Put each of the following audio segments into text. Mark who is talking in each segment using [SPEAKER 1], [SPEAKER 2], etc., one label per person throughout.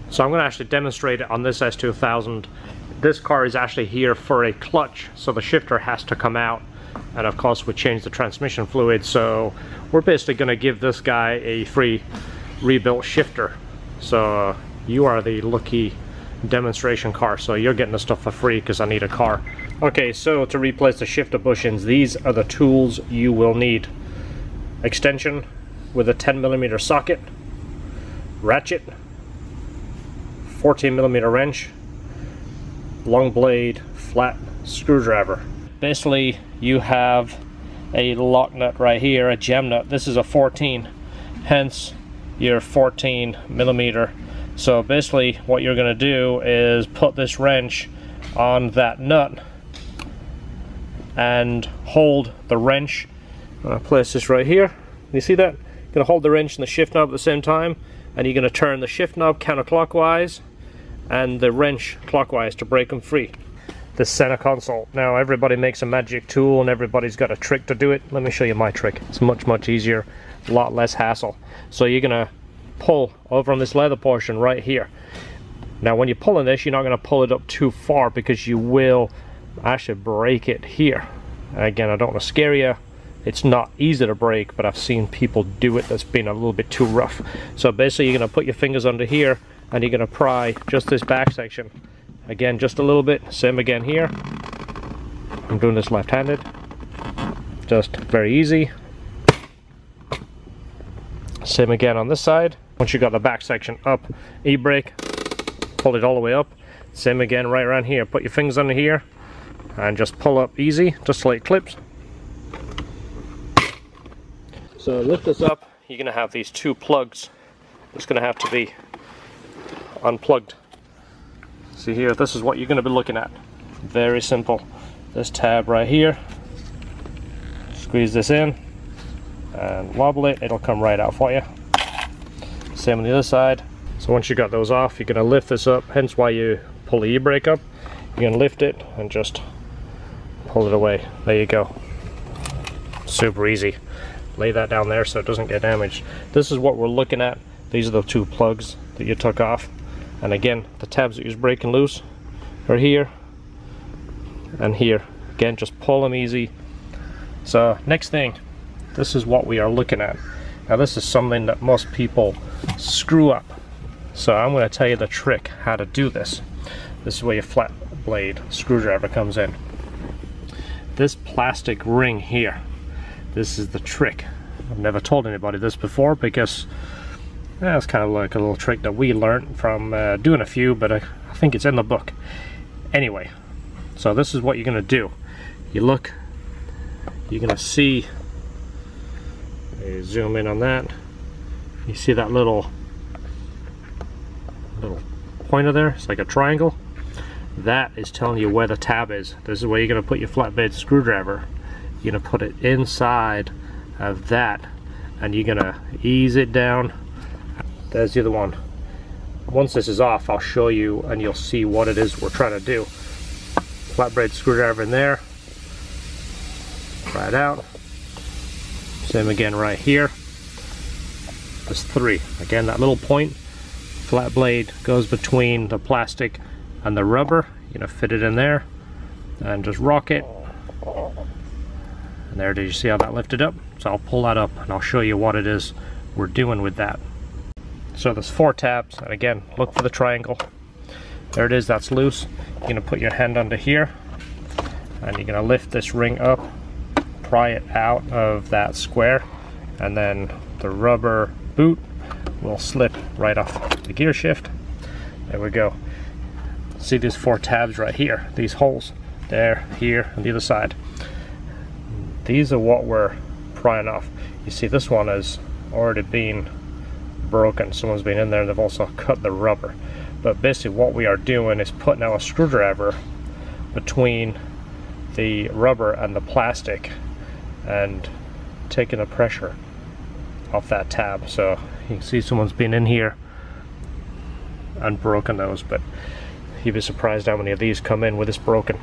[SPEAKER 1] So I'm going to actually demonstrate it on this S2000. This car is actually here for a clutch, so the shifter has to come out, and of course we change the transmission fluid, so we're basically going to give this guy a free rebuilt shifter. So you are the lucky demonstration car, so you're getting the stuff for free because I need a car. Okay, so to replace the shifter bushings, these are the tools you will need. Extension with a 10mm socket, ratchet, 14mm wrench, long blade, flat screwdriver. Basically, you have a lock nut right here, a gem nut. This is a 14, hence your 14mm. So basically, what you're going to do is put this wrench on that nut and hold the wrench. I'm going to place this right here. You see that? You're going to hold the wrench and the shift knob at the same time, and you're going to turn the shift knob counterclockwise and the wrench clockwise to break them free. The center console. Now everybody makes a magic tool and everybody's got a trick to do it. Let me show you my trick. It's much easier, a lot less hassle. So you're going to pull over on this leather portion right here. Now when you're pulling this, you're not going to pull it up too far because you will actually break it here. Again, I don't want to scare you. It's not easy to break, but I've seen people do it that's been a little bit too rough. So basically you're going to put your fingers under here and you're going to pry just this back section. Again, just a little bit. Same again here. I'm doing this left-handed. Just very easy. Same again on this side. Once you got the back section up, e-brake, pull it all the way up. Same again right around here. Put your fingers under here and just pull up easy, just like clips. So lift this up. You're going to have these two plugs. It's going to have to be unplugged. See here, this is what you're going to be looking at. Very simple. This tab right here, squeeze this in and wobble it, it'll come right out for you. Same on the other side. So once you got those off, you're going to lift this up, hence why you pull the e-brake up. You're going to lift it and just pull it away. There you go. Super easy. Lay that down there so it doesn't get damaged. This is what we're looking at. These are the two plugs that you took off. And again, the tabs that you're breaking loose are here and here. Again, just pull them easy. So next thing, this is what we are looking at. Now this is something that most people screw up. So I'm going to tell you the trick how to do this. This is where your flat blade screwdriver comes in. This plastic ring here, this is the trick. I've never told anybody this before because it's kind of like a little trick that we learned from doing a few, but I think it's in the book. Anyway, so this is what you're going to do. You look, you're going to see, zoom in on that, you see that little pointer there? It's like a triangle. That is telling you where the tab is. This is where you're going to put your flatbed screwdriver. You're going to put it inside of that and you're going to ease it down. There's the other one. Once this is off, I'll show you and you'll see what it is we're trying to do. Flatbed screwdriver in there. Try it out. Same again right here. There's three. Again, that little point, flat blade goes between the plastic and the rubber. You're gonna fit it in there and just rock it. And there, did you see how that lifted up? So I'll pull that up and I'll show you what it is we're doing with that. So there's 4 tabs, and again, look for the triangle. There it is, that's loose. You're gonna put your hand under here and you're gonna lift this ring up, pry it out of that square, and then the rubber boot will slip right off the gear shift. There we go. See these 4 tabs right here, these holes there, here, and the other side. These are what we're prying off. You see this one has already been broken. Someone's been in there and they've also cut the rubber. But basically what we are doing is putting our screwdriver between the rubber and the plastic and taking the pressure off that tab. So you can see someone's been in here and broken those, but you'd be surprised how many of these come in with this broken.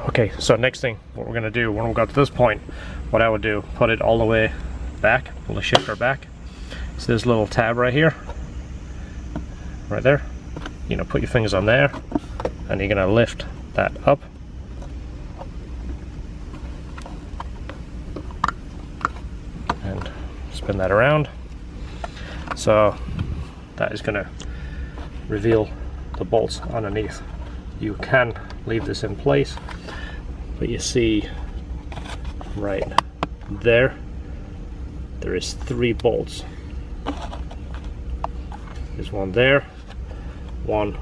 [SPEAKER 1] Okay, so next thing, what we're gonna do when we got to this point, what I would do, put it all the way back, pull the shifter back. So this little tab right here, right there, You're gonna put your fingers on there and you're gonna lift that up. And spin that around. So that is gonna reveal the bolts underneath. You can leave this in place, but you see right there is 3 bolts. There's one there, one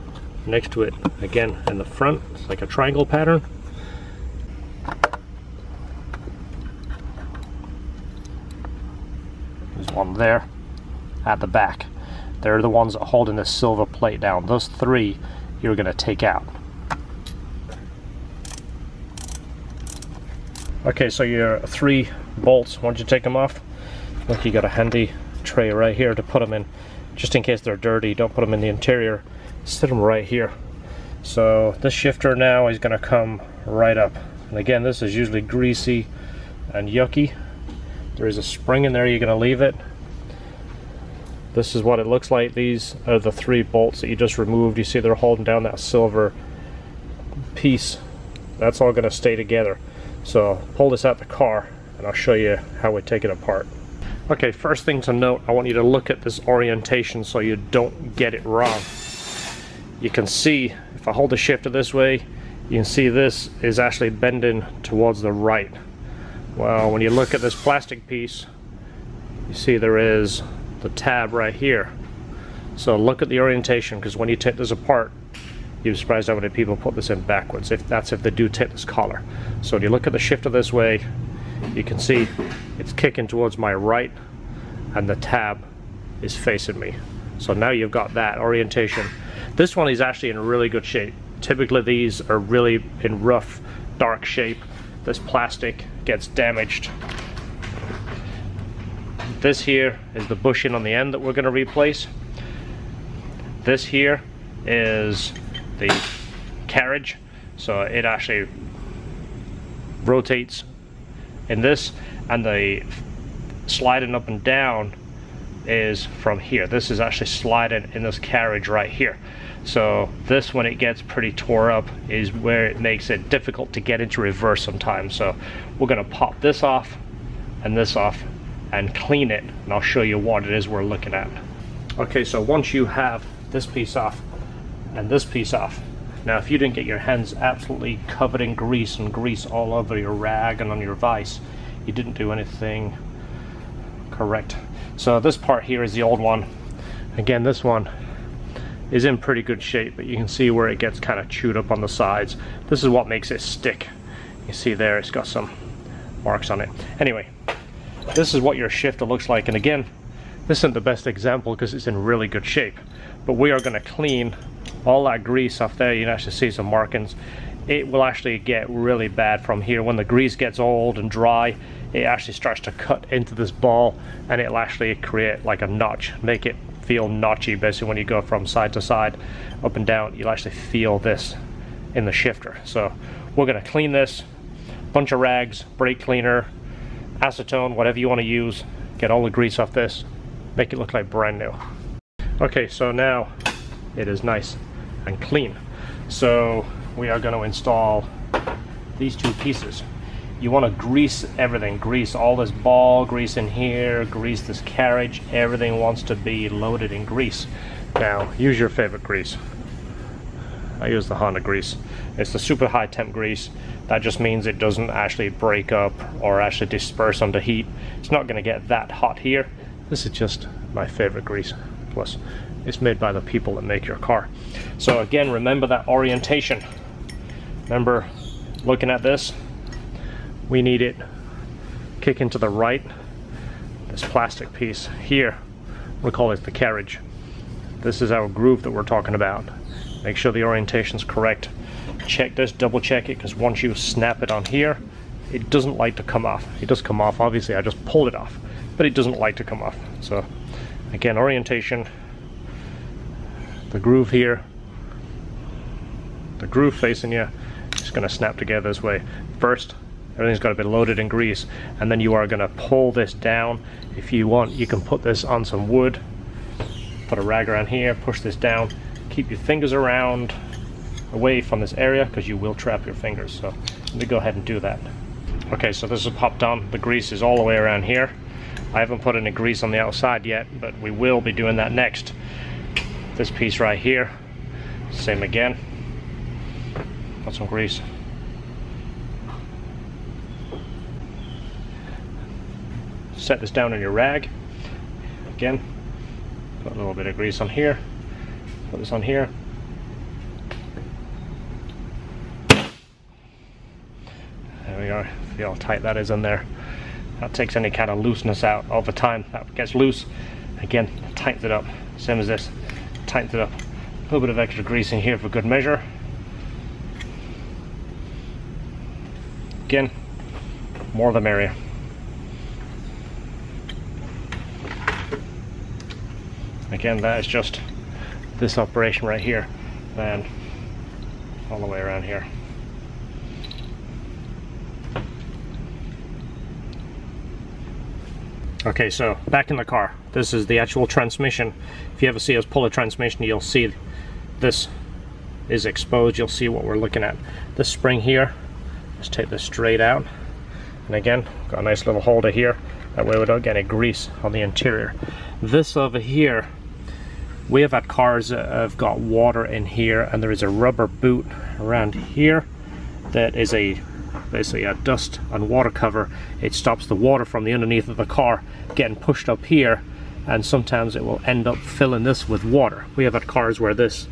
[SPEAKER 1] next to it again in the front. It's like a triangle pattern. There's one there at the back. They're the ones that are holding the silver plate down. Those 3 you're going to take out. Okay, so your 3 bolts, once you take them off, look, you got a handy tray right here to put them in. Just in case they're dirty, don't put them in the interior. Sit them right here. So this shifter now is going to come right up. And again, this is usually greasy and yucky. There is a spring in there, you're going to leave it. This is what it looks like. These are the 3 bolts that you just removed. You see they're holding down that silver piece. That's all going to stay together. So pull this out the car and I'll show you how we take it apart. Okay, first thing to note, I want you to look at this orientation so you don't get it wrong. You can see, if I hold the shifter this way, you can see this is actually bending towards the right. Well, when you look at this plastic piece, you see there is the tab right here. So look at the orientation, because when you take this apart, you'd be surprised how many people put this in backwards, if they do take this collar. So when you look at the shifter this way, you can see it's kicking towards my right and the tab is facing me. So now you've got that orientation. This one is actually in really good shape. Typically these are really in rough, dark shape. This plastic gets damaged. This here is the bushing on the end that we're going to replace. This here is the carriage, so it actually rotates in this, and the sliding up and down is from here. This is actually sliding in this carriage right here. So this, when it gets pretty tore up, is where it makes it difficult to get into reverse sometimes. So we're going to pop this off and this off and clean it, and I'll show you what it is we're looking at. Okay, so once you have this piece off and this piece off, now if you didn't get your hands absolutely covered in grease and grease all over your rag and on your vise, you didn't do anything correct. So this part here is the old one. Again, this one is in pretty good shape, but you can see where it gets kind of chewed up on the sides. This is what makes it stick. You see there, it's got some marks on it. Anyway, this is what your shifter looks like, and again, this isn't the best example because it's in really good shape, but we are going to clean all that grease off there. You can actually see some markings. It will actually get really bad from here. When the grease gets old and dry, it actually starts to cut into this ball, and it'll actually create like a notch, make it feel notchy. Basically, when you go from side to side, up and down, you'll actually feel this in the shifter. So we're going to clean this, bunch of rags, brake cleaner, acetone, whatever you want to use, get all the grease off this, make it look like brand new. Okay, so now it is nice and clean. So we are going to install these 2 pieces. You want to grease everything, grease all this ball, grease in here, grease this carriage. Everything wants to be loaded in grease. Now use your favorite grease. I use the Honda grease. It's the super high temp grease. That just means it doesn't actually break up or actually disperse under heat. It's not going to get that hot here. This is just my favorite grease. Plus, it's made by the people that make your car. So again, remember that orientation. Remember looking at this, we need it kicking to the right. This plastic piece here, we call it the carriage. This is our groove that we're talking about. Make sure the orientation's correct. Check this, double check it, because once you snap it on here, it doesn't like to come off. It does come off, obviously I just pulled it off, but it doesn't like to come off. So again, orientation, the groove here, the groove facing you, it's going to snap together this way. First, everything's got to be loaded in grease, and then you are going to pull this down. If you want, you can put this on some wood, put a rag around here, push this down, keep your fingers around away from this area because you will trap your fingers. So let me go ahead and do that. Okay, so this is popped on. The grease is all the way around here. I haven't put any grease on the outside yet, but we will be doing that next. This piece right here, same again. Put some grease. Set this down in your rag. Again, put a little bit of grease on here. Put this on here. There we go. See how tight that is in there. That takes any kind of looseness out all the time. That gets loose. Again, tightens it up. Same as this. Tightens it up. A little bit of extra grease in here for good measure. Again, more the merrier. Again, that is just this operation right here, and all the way around here. Okay, so back in the car. This is the actual transmission. If you ever see us pull a transmission, you'll see this is exposed. You'll see what we're looking at. This spring here, let's take this straight out. And again, got a nice little holder here. That way we don't get any grease on the interior. This over here, we have had cars that have got water in here, and there is a rubber boot around here that is basically a dust and water cover. It stops the water from the underneath of the car getting pushed up here, and sometimes it will end up filling this with water. We have had cars where this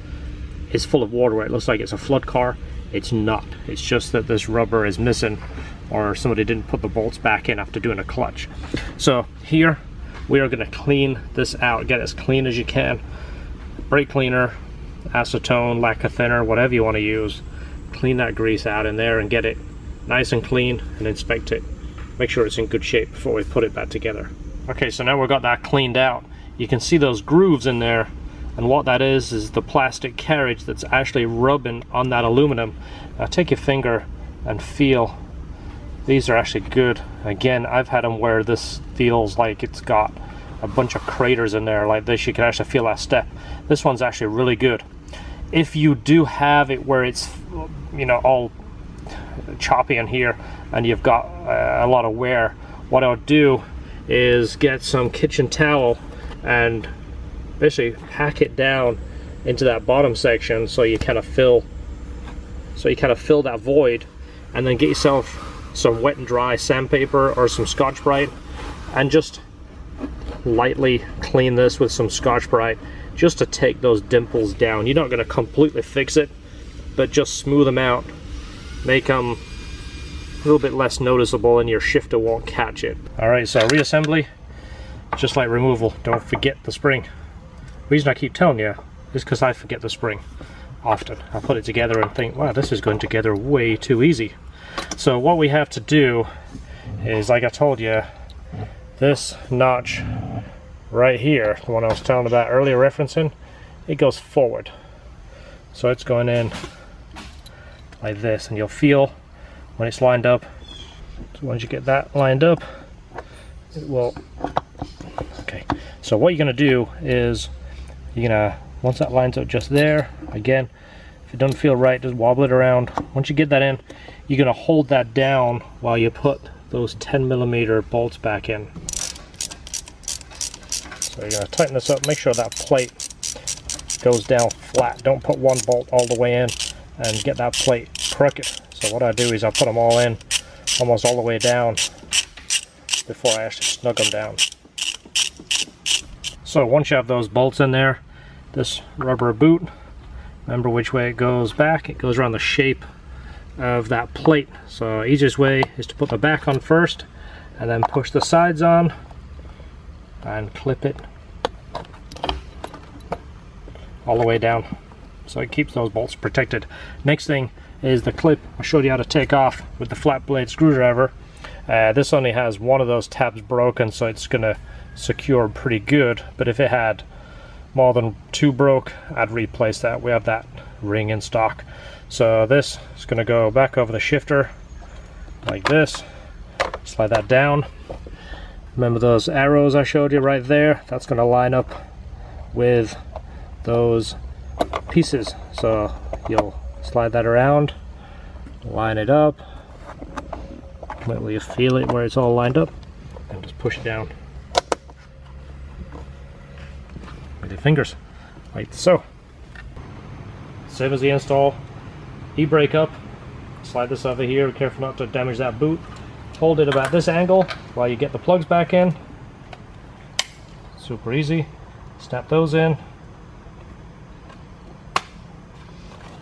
[SPEAKER 1] is full of water, where it looks like it's a flood car. It's not. It's just that this rubber is missing, or somebody didn't put the bolts back in after doing a clutch. So here we are going to clean this out, get it as clean as you can. Brake cleaner, acetone, lacquer thinner, whatever you want to use. Clean that grease out in there and get it nice and clean, and inspect it. Make sure it's in good shape before we put it back together. Okay, so now we've got that cleaned out. You can see those grooves in there, and what that is the plastic carriage that's actually rubbing on that aluminum. Now take your finger and feel. These are actually good. Again, I've had them where this feels like it's got a bunch of craters in there like this. You can actually feel that step. This one's actually really good. If you do have it where it's, you know, all choppy in here and you've got a lot of wear, what I'll do is get some kitchen towel and basically pack it down into that bottom section so you kind of fill that void, and then get yourself some wet and dry sandpaper or some Scotch-Brite and just lightly clean this with some Scotch-Brite just to take those dimples down. You're not going to completely fix it, but just smooth them out, make them a little bit less noticeable, and your shifter won't catch it. Alright, so reassembly, just like removal, don't forget the spring. The reason I keep telling you is because I forget the spring often. I put it together and think, wow, this is going together way too easy. So what we have to do is, like I told you, this notch right here, the one I was telling about earlier referencing, it goes forward. So it's going in like this, and you'll feel when it's lined up. So once you get that lined up, it will. Okay, so what you're going to do is you're going to, once that lines up just there, again, if it doesn't feel right, just wobble it around. Once you get that in, you're going to hold that down while you put those 10mm bolts back in. So you're going to tighten this up, make sure that plate goes down flat. Don't put one bolt all the way in and get that plate crooked. So what I do is I put them all in almost all the way down before I actually snug them down. So once you have those bolts in there, this rubber boot, remember which way it goes back. It goes around the shape of that plate. So easiest way is to put the back on first and then push the sides on and clip it all the way down, so it keeps those bolts protected. Next thing is the clip I showed you how to take off with the flat blade screwdriver. This only has one of those tabs broken, so it's gonna secure pretty good, but if it had more than two broke, I'd replace that. We have that ring in stock. So this is gonna go back over the shifter like this, slide that down. Remember those arrows I showed you right there? That's going to line up with those pieces. So you'll slide that around, line it up, wait till you feel it where it's all lined up, and just push it down with your fingers, like so. Same as the install. E-brake up, slide this over here, be careful not to damage that boot. Hold it about this angle while you get the plugs back in. Super easy. Snap those in.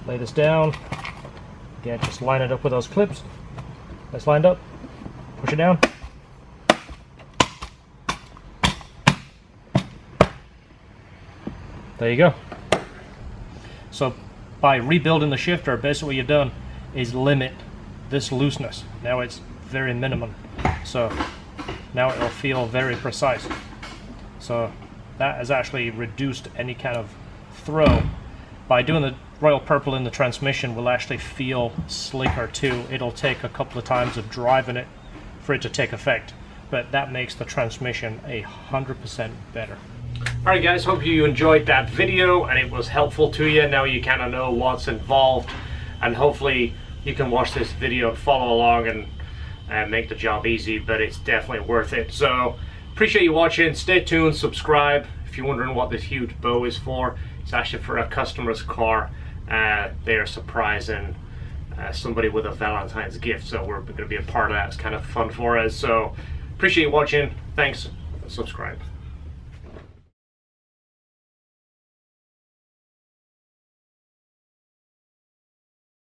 [SPEAKER 1] Lay this down. Again, just line it up with those clips. That's lined up. Push it down. There you go. So by rebuilding the shifter, basically what you've done is limit this looseness. Now it's very minimum. So now it will feel very precise. So that has actually reduced any kind of throw. By doing the royal purple in the transmission will actually feel slicker too. It'll take a couple of times of driving it for it to take effect, but that makes the transmission 100% better. Alright guys, hope you enjoyed that video and it was helpful to you. Now you kind of know what's involved, and hopefully you can watch this video and follow along and make the job easy, but it's definitely worth it. So appreciate you watching. Stay tuned, subscribe. If you're wondering what this huge bow is for, it's actually for a customer's car. They are surprising somebody with a Valentine's gift, so we're going to be a part of that. It's kind of fun for us. So appreciate you watching. Thanks. Subscribe.